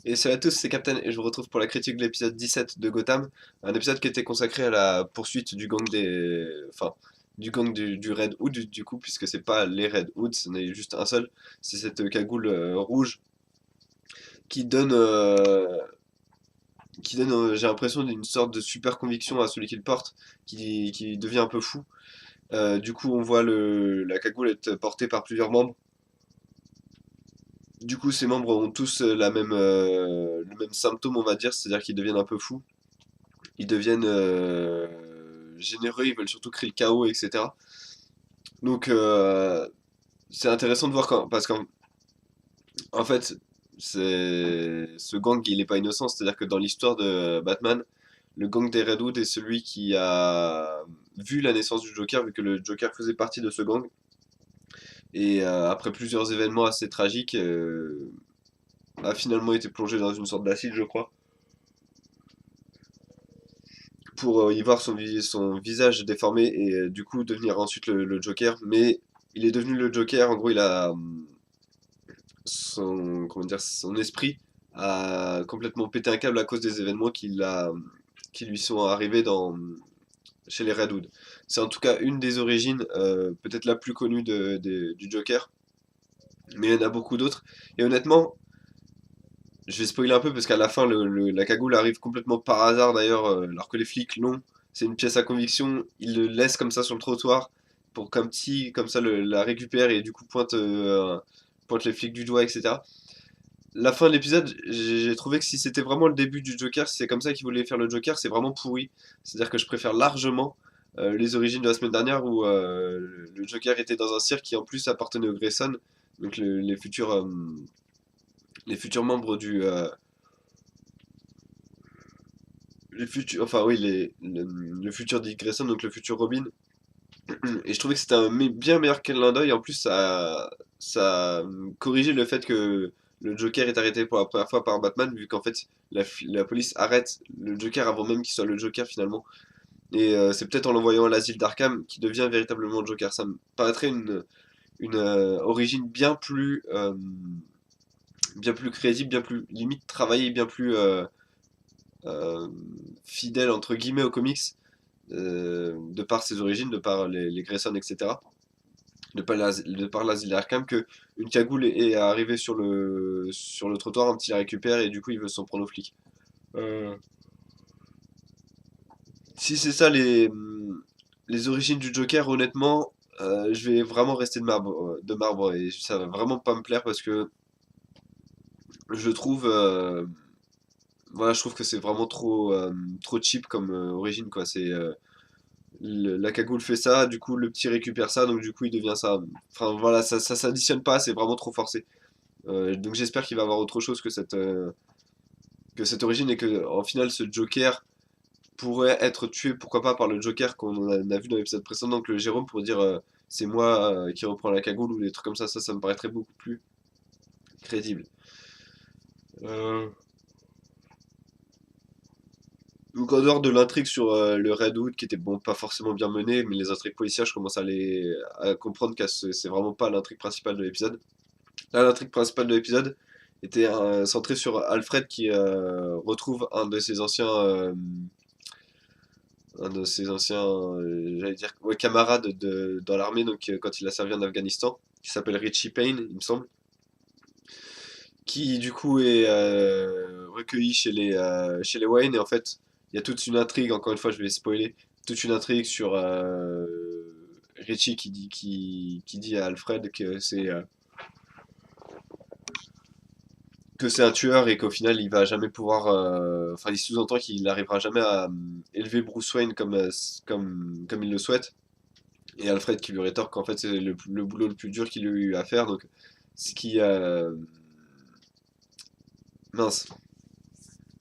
Et salut à tous, c'est Captain et je vous retrouve pour la critique de l'épisode 17 de Gotham, un épisode qui était consacré à la poursuite du gang du gang du Red Hood du coup, puisque c'est pas les Red Hoods, ce n'est juste un seul, c'est cette cagoule rouge qui donne, euh, j'ai l'impression d'une sorte de super conviction à celui qui le porte, qui devient un peu fou. Du coup, on voit la cagoule être portée par plusieurs membres. Du coup, ces membres ont tous le même symptôme, on va dire, c'est-à-dire qu'ils deviennent un peu fous. Ils deviennent généreux, ils veulent surtout créer le chaos, etc. Donc c'est intéressant de voir parce qu'en en fait, ce gang, il n'est pas innocent, c'est-à-dire que dans l'histoire de Batman, le gang des Redwood est celui qui a vu la naissance du Joker, vu que le Joker faisait partie de ce gang. Et après plusieurs événements assez tragiques, a finalement été plongé dans une sorte d'acide, je crois, pour y voir son visage déformé et du coup devenir ensuite le Joker. Mais il est devenu le Joker, en gros, il a comment dire, son esprit a complètement pété un câble à cause des événements qui lui sont arrivés chez les Redwood. C'est en tout cas une des origines, peut-être la plus connue du Joker, mais il y en a beaucoup d'autres. Et honnêtement, je vais spoiler un peu parce qu'à la fin, la cagoule arrive complètement par hasard d'ailleurs, alors que les flics l'ont. C'est une pièce à conviction. Ils le laissent comme ça sur le trottoir pour qu'un petit, comme ça, la récupère et du coup pointe les flics du doigt, etc. La fin de l'épisode, j'ai trouvé que si c'était vraiment le début du Joker, si c'est comme ça qu'ils voulaient faire le Joker, c'est vraiment pourri. C'est-à-dire que je préfère largement les origines de la semaine dernière où le Joker était dans un cirque qui en plus appartenait au Grayson, donc les futurs membres les futurs, enfin oui, le futur Dick Grayson, donc le futur Robin. Et je trouvais que c'était bien meilleur clin d'œil. En plus, ça corrigeait le fait que le Joker est arrêté pour la première fois par Batman, vu qu'en fait, la police arrête le Joker avant même qu'il soit le Joker finalement. Et c'est peut-être en l'envoyant à l'asile d'Arkham qu'il devient véritablement le Joker. Ça me paraîtrait une origine bien plus crédible, bien plus limite travaillée, bien plus euh, fidèle entre guillemets aux comics, de par ses origines, de par les Grayson, etc. De par l'asile d'Arkham, que une cagoule est arrivée sur le trottoir, un petit la récupère et du coup il veut s'en prendre aux flics. Euh, Si c'est ça les origines du Joker, honnêtement, je vais vraiment rester de marbre et ça va vraiment pas me plaire parce que je trouve, voilà, je trouve que c'est vraiment trop cheap comme origine quoi. La cagoule fait ça, du coup le petit récupère ça, donc du coup il devient ça. Enfin voilà, ça s'additionne pas, c'est vraiment trop forcé. Donc j'espère qu'il va avoir autre chose que cette origine et que en final ce Joker pourrait être tué, pourquoi pas par le Joker qu'on a vu dans l'épisode précédent, donc le Jérôme pour dire c'est moi qui reprends la cagoule ou des trucs comme ça me paraîtrait beaucoup plus crédible. Euh, Donc en dehors de l'intrigue sur le Red Hood qui était bon pas forcément bien menée, mais les intrigues policières je commence à comprendre que c'est vraiment pas l'intrigue principale de l'épisode. Là l'intrigue principale de l'épisode était centrée sur Alfred qui retrouve un de ses anciens j'allais dire ouais, camarades dans l'armée donc quand il a servi en Afghanistan qui s'appelle Richie Payne il me semble qui du coup est recueilli chez les Wayne et en fait il y a toute une intrigue, encore une fois je vais spoiler, toute une intrigue sur Richie qui dit à Alfred que c'est un tueur et qu'au final il va jamais pouvoir enfin il sous-entend qu'il n'arrivera jamais à élever Bruce Wayne comme il le souhaite et Alfred qui lui rétorque qu'en fait c'est le boulot le plus dur qu'il a eu à faire donc ce qui mince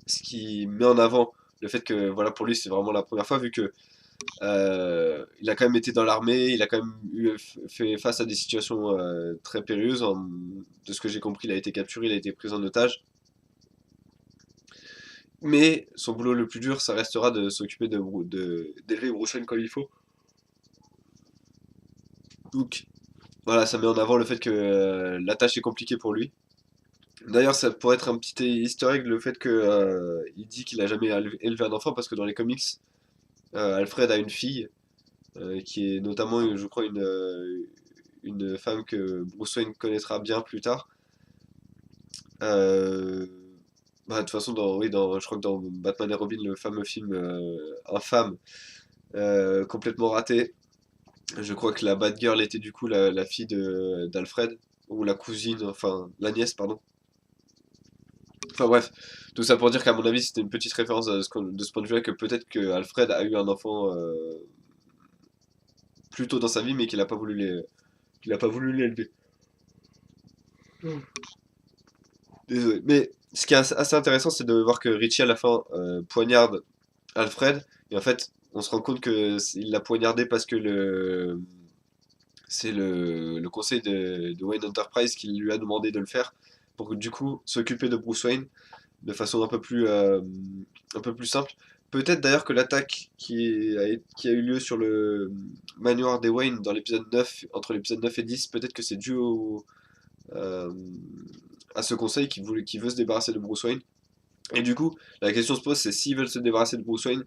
ce qui met en avant le fait que voilà pour lui c'est vraiment la première fois vu que il a quand même été dans l'armée, il a quand même fait face à des situations très périlleuses. De ce que j'ai compris, il a été capturé, il a été pris en otage. Mais son boulot le plus dur, ça restera de s'occuper d'élever Bruce Wayne comme il faut. Donc voilà, ça met en avant le fait que la tâche est compliquée pour lui. D'ailleurs, ça pourrait être un petit historique le fait que il dit qu'il a jamais élevé un enfant parce que dans les comics, Alfred a une fille qui est notamment, je crois, une femme que Bruce Wayne connaîtra bien plus tard. Euh, Bah, de toute façon, oui, je crois que dans Batman et Robin, le fameux film infâme, complètement raté, je crois que la Batgirl était du coup la fille d'Alfred, ou la cousine, enfin la nièce, pardon. Enfin bref, tout ça pour dire qu'à mon avis, c'était une petite référence de ce point de vue-là, que peut-être que Alfred a eu un enfant plus tôt dans sa vie, mais qu'il a pas voulu l'élever. Désolé. Mais ce qui est assez intéressant, c'est de voir que Richie à la fin poignarde Alfred, et en fait, on se rend compte que il l'a poignardé parce que c'est le conseil de Wayne Enterprise qui lui a demandé de le faire pour du coup s'occuper de Bruce Wayne de façon un peu plus simple. Peut-être d'ailleurs que l'attaque qui a eu lieu sur le manoir des Wayne dans l'épisode 9, entre l'épisode 9 et 10, peut-être que c'est dû euh, à ce conseil qui veut se débarrasser de Bruce Wayne. Et du coup, la question se pose, c'est s'ils veulent se débarrasser de Bruce Wayne,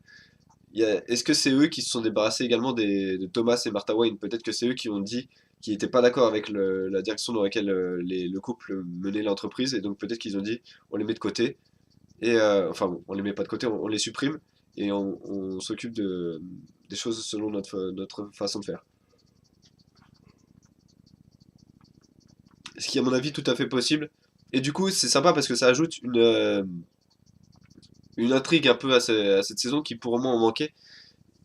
est-ce que c'est eux qui se sont débarrassés également de Thomas et Martha Wayne? Peut-être que c'est eux qui ont dit qu'ils n'étaient pas d'accord avec la direction dans laquelle le couple menait l'entreprise, et donc peut-être qu'ils ont dit on les met de côté, et enfin bon, on les met pas de côté, on les supprime, et on s'occupe des choses selon notre façon de faire. Ce qui est à mon avis tout à fait possible. Et du coup, c'est sympa parce que ça ajoute une intrigue un peu à cette saison qui pour moi en manquait,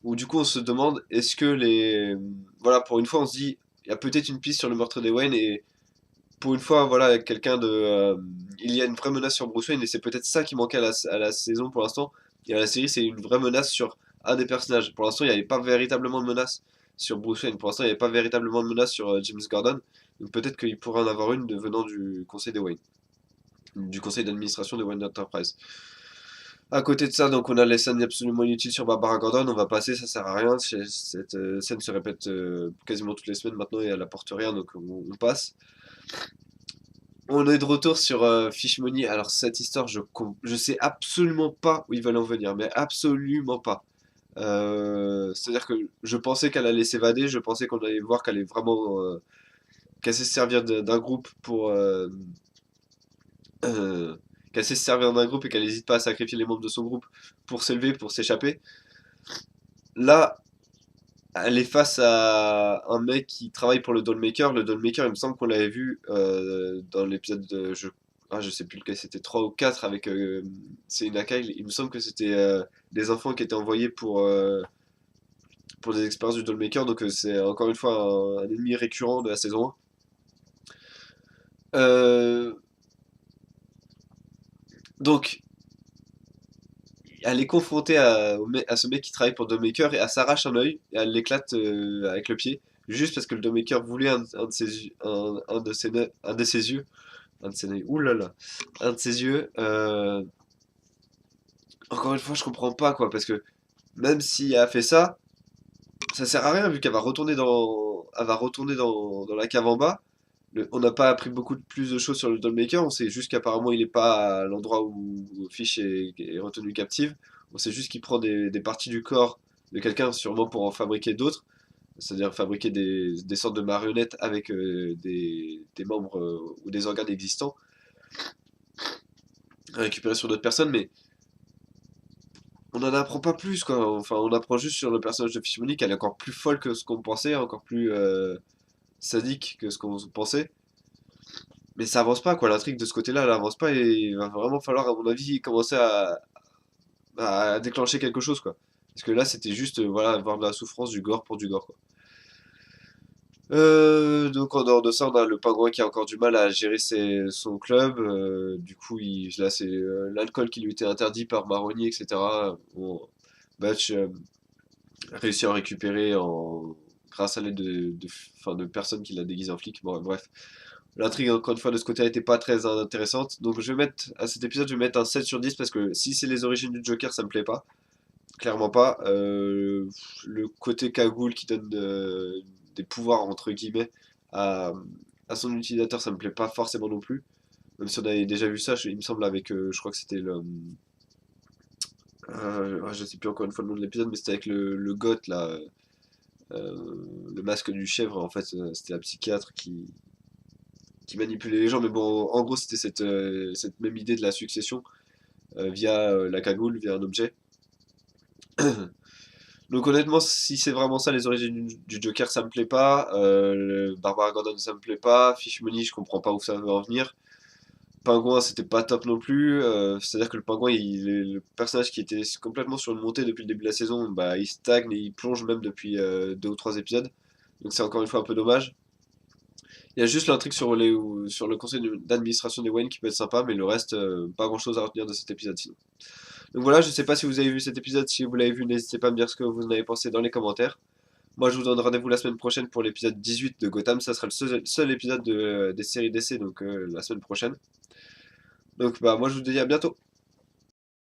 où du coup on se demande est-ce que les... Voilà, pour une fois on se dit, il y a peut-être une piste sur le meurtre des Wayne, et pour une fois, voilà, quelqu'un de... il y a une vraie menace sur Bruce Wayne, et c'est peut-être ça qui manquait à la saison pour l'instant. Et à la série, c'est une vraie menace sur un des personnages. Pour l'instant, il n'y avait pas véritablement de menace sur Bruce Wayne. Pour l'instant, il n'y avait pas véritablement de menace sur James Gordon. Donc peut-être qu'il pourrait en avoir une venant du conseil des Wayne, du conseil d'administration de Wayne Enterprise. À côté de ça, donc on a les scènes absolument inutiles sur Barbara Gordon, on va passer, ça sert à rien. Cette scène se répète quasiment toutes les semaines maintenant et elle apporte rien, donc on passe. On est de retour sur Fish Money. Alors cette histoire, je sais absolument pas où ils veulent en venir, mais absolument pas. C'est-à-dire que je pensais qu'elle allait s'évader, je pensais qu'on allait voir qu'elle allait vraiment qu'elle sait se servir d'un groupe pour euh, qu'elle sait se servir d'un groupe et qu'elle n'hésite pas à sacrifier les membres de son groupe pour s'élever, pour s'échapper. Là, elle est face à un mec qui travaille pour le Dollmaker. Le Dollmaker, il me semble qu'on l'avait vu dans l'épisode de. Je sais plus lequel, c'était 3 ou 4 avec Selina Kyle. Il me semble que c'était des enfants qui étaient envoyés pour des expériences du Dollmaker. Donc c'est encore une fois un ennemi récurrent de la saison 1. Euh, donc, elle est confrontée à ce mec qui travaille pour Dollmaker et elle s'arrache un œil et elle l'éclate avec le pied. Juste parce que le Dollmaker voulait un de ses, un de ses yeux. Un de ses yeux. Ouh là là. Un de ses yeux. Encore une fois, je comprends pas quoi. Parce que même si elle a fait ça, ça sert à rien vu qu'elle va retourner elle va retourner dans la cave en bas. On n'a pas appris beaucoup plus de choses sur le Dollmaker. On sait juste qu'apparemment il est pas à l'endroit où Fish est retenu captive. On sait juste qu'il prend des parties du corps de quelqu'un, sûrement pour en fabriquer d'autres. C'est-à-dire fabriquer des sortes de marionnettes avec des membres ou des organes existants récupérés sur d'autres personnes. Mais on n'en apprend pas plus, quoi. Enfin, on apprend juste sur le personnage de Fishmonique qu'elle est encore plus folle que ce qu'on pensait, encore plus sadique que ce qu'on pensait. Mais ça avance pas, quoi. L'intrigue de ce côté-là, elle avance pas et il va vraiment falloir, à mon avis, commencer à déclencher quelque chose, quoi. Parce que là, c'était juste, voilà, avoir de la souffrance, du gore pour du gore, quoi. Donc en dehors de ça, on a le pingouin qui a encore du mal à gérer son club. Du coup, là, c'est l'alcool qui lui était interdit par Maroni, etc. Bon, Batch réussit à en récupérer grâce à l'aide enfin, de personnes qui l'a déguisé en flic. Bon, bref. L'intrigue, encore une fois, de ce côté n'était pas très intéressante. Donc je vais mettre, à cet épisode, je vais mettre un 7 sur 10 parce que si c'est les origines du Joker, ça me plaît pas. Clairement pas. Le côté cagoule qui donne des pouvoirs, entre guillemets, à, à son utilisateur, ça me plaît pas forcément non plus. Même si on avait déjà vu ça, il me semble, avec, je crois que c'était le... je sais plus encore une fois le nom de l'épisode, mais c'était avec le goth, là, le masque du chèvre, en fait, c'était la psychiatre qui manipulait les gens, mais bon, en gros, c'était cette même idée de la succession, via la cagoule, via un objet. Donc honnêtement, si c'est vraiment ça les origines du Joker, ça me plaît pas. Barbara Gordon, ça me plaît pas. Fish Money, je comprends pas où ça veut en venir. Pingouin, c'était pas top non plus. C'est-à-dire que le pingouin, le personnage qui était complètement sur une montée depuis le début de la saison, bah, il stagne et il plonge même depuis 2 ou 3 épisodes. Donc c'est encore une fois un peu dommage. Il y a juste l'intrigue sur le conseil d'administration des Wayne qui peut être sympa, mais le reste, pas grand-chose à retenir de cet épisode sinon. Donc voilà, je sais pas si vous avez vu cet épisode, si vous l'avez vu, n'hésitez pas à me dire ce que vous en avez pensé dans les commentaires. Moi, je vous donne rendez-vous la semaine prochaine pour l'épisode 18 de Gotham. Ça sera le seul épisode des séries DC, donc la semaine prochaine. Donc, bah, moi, je vous dis à bientôt.